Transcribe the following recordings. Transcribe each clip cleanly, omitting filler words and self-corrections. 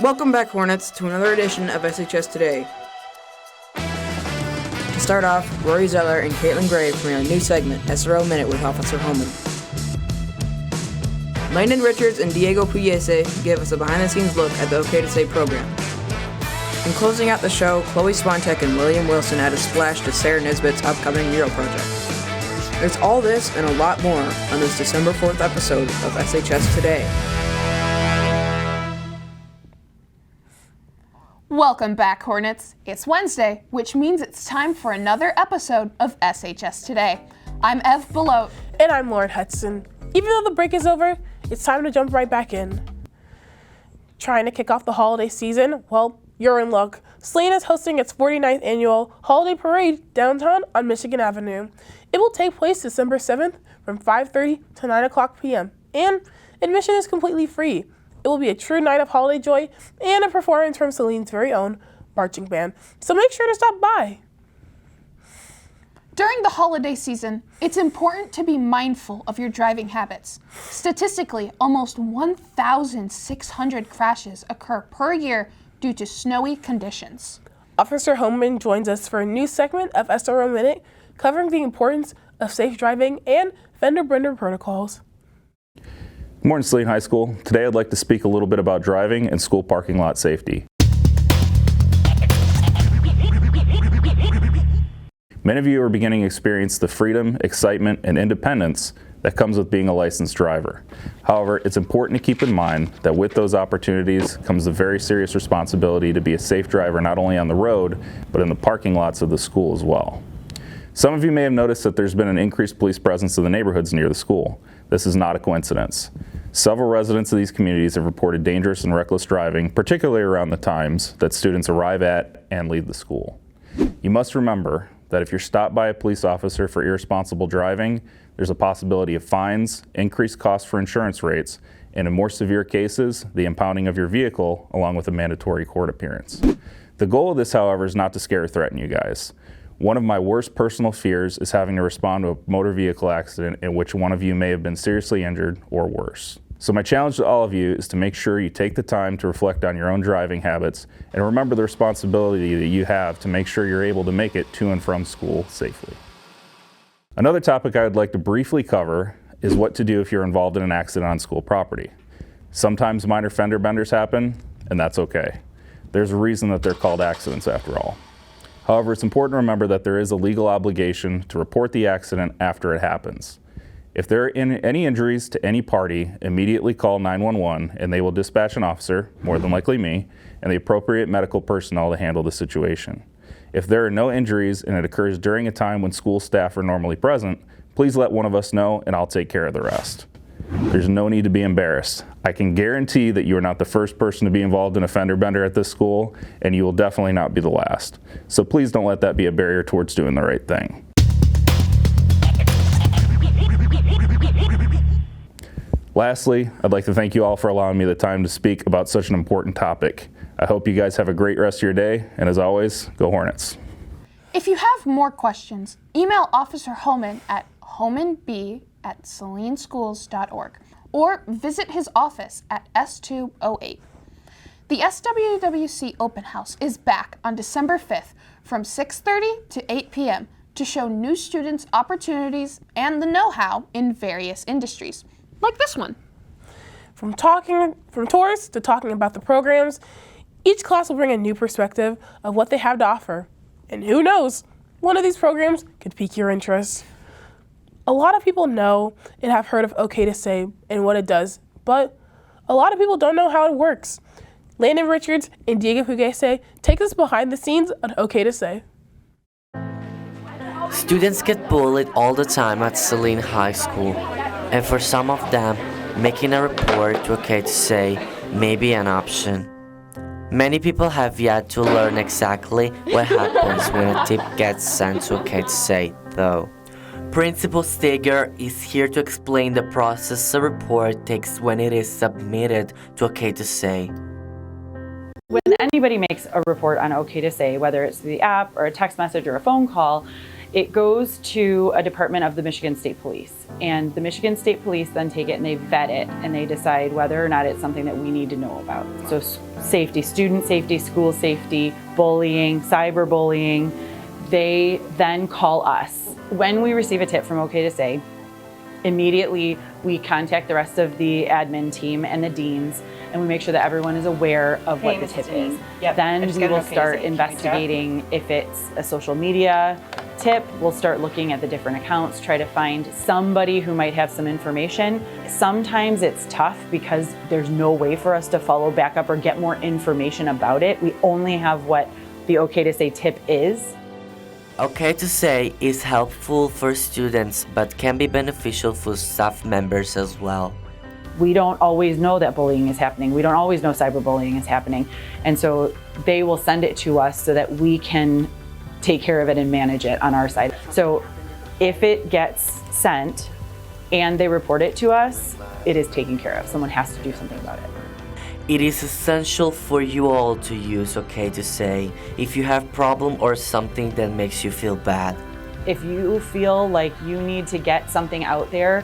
Welcome back, Hornets, to another edition of SHS Today. To start off, Rory Zeller and Caitlin Gray bring a new segment, SRO Minute with Officer Holman. Landon Richards and Diego Pugliese give us a behind-the-scenes look at the OK to Say program. In closing out the show, Chloe Swantek and William Wilson add a splash to Sarah Nisbett's upcoming mural project. There's all this and a lot more on this December 4th episode of SHS Today. Welcome back, Hornets. It's Wednesday, which means it's time for another episode of SHS Today. I'm Ev Belote. And I'm Lauren Hudson. Even though the break is over, it's time to jump right back in. Trying to kick off the holiday season? Well, you're in luck. Saline is hosting its 49th annual holiday parade downtown on Michigan Avenue. It will take place December 7th from 5:30 to 9 o'clock p.m. And admission is completely free. It will be a true night of holiday joy and a performance from Saline's very own marching band. So make sure to stop by. During the holiday season, it's important to be mindful of your driving habits. Statistically, almost 1,600 crashes occur per year due to snowy conditions. Officer Holman joins us for a new segment of SRO Minute covering the importance of safe driving and fender bender protocols. Good morning, Saline High School. Today I'd like to speak a little bit about driving and school parking lot safety. Many of you are beginning to experience the freedom, excitement, and independence that comes with being a licensed driver. However, it's important to keep in mind that with those opportunities comes the very serious responsibility to be a safe driver not only on the road, but in the parking lots of the school as well. Some of you may have noticed that there's been an increased police presence in the neighborhoods near the school. This is not a coincidence. Several residents of these communities have reported dangerous and reckless driving, particularly around the times that students arrive at and leave the school. You must remember that if you're stopped by a police officer for irresponsible driving, there's a possibility of fines, increased costs for insurance rates, and in more severe cases, the impounding of your vehicle along with a mandatory court appearance. The goal of this, however, is not to scare or threaten you guys. One of my worst personal fears is having to respond to a motor vehicle accident in which one of you may have been seriously injured or worse. So my challenge to all of you is to make sure you take the time to reflect on your own driving habits and remember the responsibility that you have to make sure you're able to make it to and from school safely. Another topic I would like to briefly cover is what to do if you're involved in an accident on school property. Sometimes minor fender benders happen, and that's okay. There's a reason that they're called accidents after all. However, it's important to remember that there is a legal obligation to report the accident after it happens. If there are any injuries to any party, immediately call 911 and they will dispatch an officer, more than likely me, and the appropriate medical personnel to handle the situation. If there are no injuries and it occurs during a time when school staff are normally present, please let one of us know and I'll take care of the rest. There's no need to be embarrassed. I can guarantee that you are not the first person to be involved in a fender bender at this school, and you will definitely not be the last. So please don't let that be a barrier towards doing the right thing. Lastly, I'd like to thank you all for allowing me the time to speak about such an important topic. I hope you guys have a great rest of your day, and as always, go Hornets. If you have more questions, email Officer Holman at holmanb@salineschools.org or visit his office at S208. The SWWC Open House is back on December 5th from 6:30 to 8 p.m. to show new students opportunities and the know-how in various industries, like this one. From tours to talking about the programs, each class will bring a new perspective of what they have to offer. And who knows, one of these programs could pique your interest. A lot of people know and have heard of OK to Say and what it does, but a lot of people don't know how it works. Landon Richards and Diego Pugliese take us behind the scenes on OK to Say. Students get bullied all the time at Saline High School, and for some of them, making a report to OK to Say may be an option. Many people have yet to learn exactly what happens when a tip gets sent to OK to Say, though. Principal Steger is here to explain the process a report takes when it is submitted to OK to Say. When anybody makes a report on OK to Say, whether it's the app or a text message or a phone call, It goes to a department of the Michigan State Police, and the Michigan State Police then take it and they vet it and they decide whether or not it's something that we need to know about. So safety, student safety, school safety, bullying, cyberbullying, they then call us. When we receive a tip from OK to Say, immediately we contact the rest of the admin team and the deans, and we make sure that everyone is aware of what the tip is. Yep. Then we will start investigating if it's a social media tip. We'll start looking at the different accounts, try to find somebody who might have some information. Sometimes it's tough because there's no way for us to follow back up or get more information about it. We only have what the OK to Say tip is. OK to Say is helpful for students but can be beneficial for staff members as well. We don't always know that bullying is happening. We don't always know cyberbullying is happening. And so they will send it to us so that we can take care of it and manage it on our side. So if it gets sent and they report it to us, it is taken care of. Someone has to do something about it. It is essential for you all to use OK to Say if you have a problem or something that makes you feel bad. If you feel like you need to get something out there,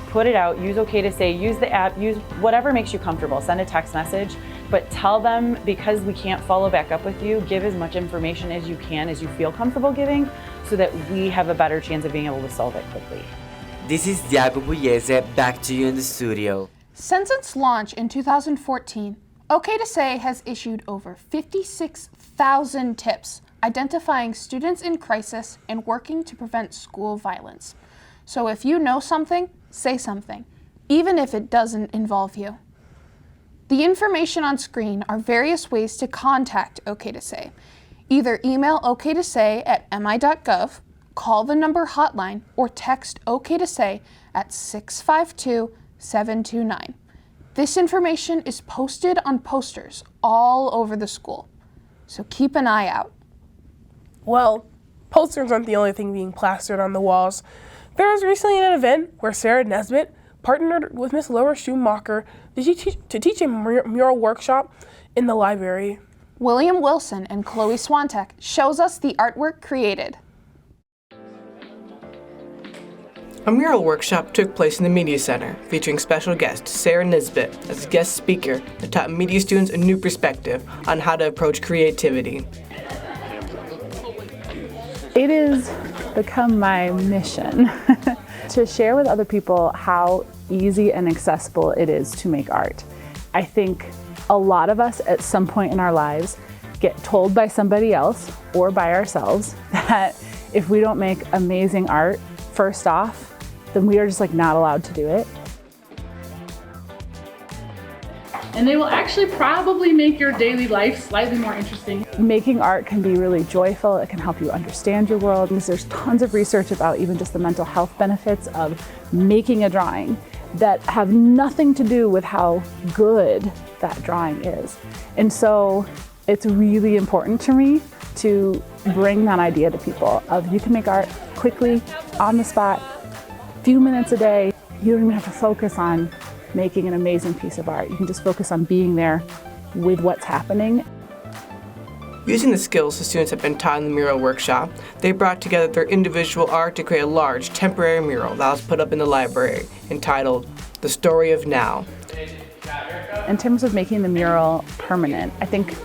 put it out, use OK to Say, use the app, use whatever makes you comfortable. Send a text message, but tell them, because we can't follow back up with you, give as much information as you can, as you feel comfortable giving, so that we have a better chance of being able to solve it quickly. This is Diego Pugliese, back to you in the studio. Since its launch in 2014, OK to Say has issued over 56,000 tips identifying students in crisis and working to prevent school violence. So if you know something, say something, even if it doesn't involve you. The information on screen are various ways to contact OK to Say. Either email OK to Say at mi.gov, call the number hotline, or text OK to Say at 652-729. This information is posted on posters all over the school, so keep an eye out. Well, posters aren't the only thing being plastered on the walls. There was recently an event where Sarah Nisbett partnered with Miss Laura Schumacher to teach a mural workshop in the library. William Wilson and Chloe Swantek shows us the artwork created. A mural workshop took place in the Media Center, featuring special guest Sarah Nisbett as a guest speaker that taught media students a new perspective on how to approach creativity. It has become my mission to share with other people how easy and accessible it is to make art. I think a lot of us at some point in our lives get told by somebody else or by ourselves that if we don't make amazing art, first off, then we are just not allowed to do it. And they will actually probably make your daily life slightly more interesting. Making art can be really joyful. It can help you understand your world. There's tons of research about even just the mental health benefits of making a drawing that have nothing to do with how good that drawing is. And so it's really important to me to bring that idea to people of you can make art quickly, on the spot, few minutes a day. You don't even have to focus on making an amazing piece of art. You can just focus on being there with what's happening. Using the skills the students have been taught in the mural workshop, they brought together their individual art to create a large temporary mural that was put up in the library entitled The Story of Now. In terms of making the mural permanent, I think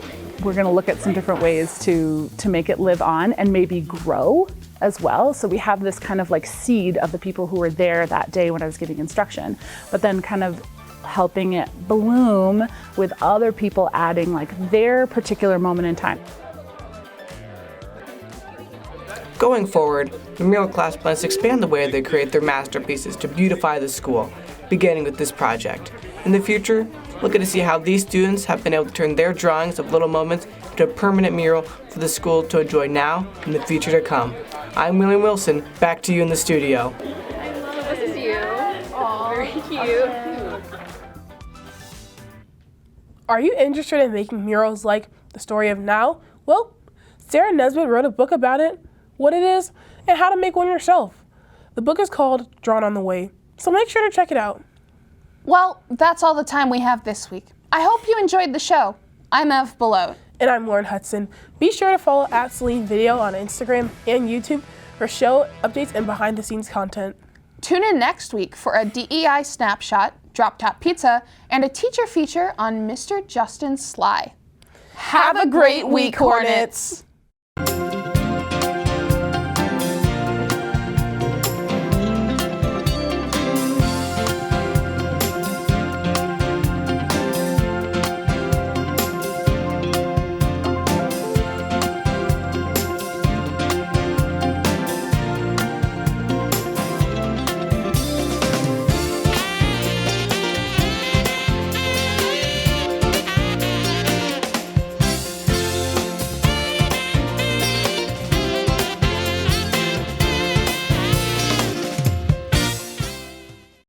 we're going to look at some different ways to make it live on and maybe grow as well. So we have this kind of seed of the people who were there that day when I was giving instruction, but then kind of helping it bloom with other people adding their particular moment in time. Going forward, the mural class plans to expand the way they create their masterpieces to beautify the school, beginning with this project. In the future, we're going to see how these students have been able to turn their drawings of little moments into a permanent mural for the school to enjoy now and the future to come. I'm William Wilson, back to you in the studio. I love this is you. Aww, very cute. Are you interested in making murals like The Story of Now? Well, Sarah Nisbett wrote a book about it, what it is, and how to make one yourself. The book is called Drawn on the Way, so make sure to check it out. Well, that's all the time we have this week. I hope you enjoyed the show. I'm Belote. And I'm Lauren Hudson. Be sure to follow @Celine Video on Instagram and YouTube for show updates and behind-the-scenes content. Tune in next week for a DEI snapshot, Drop Top Pizza, and a teacher feature on Mr. Justin Sly. Have a great week, Hornets!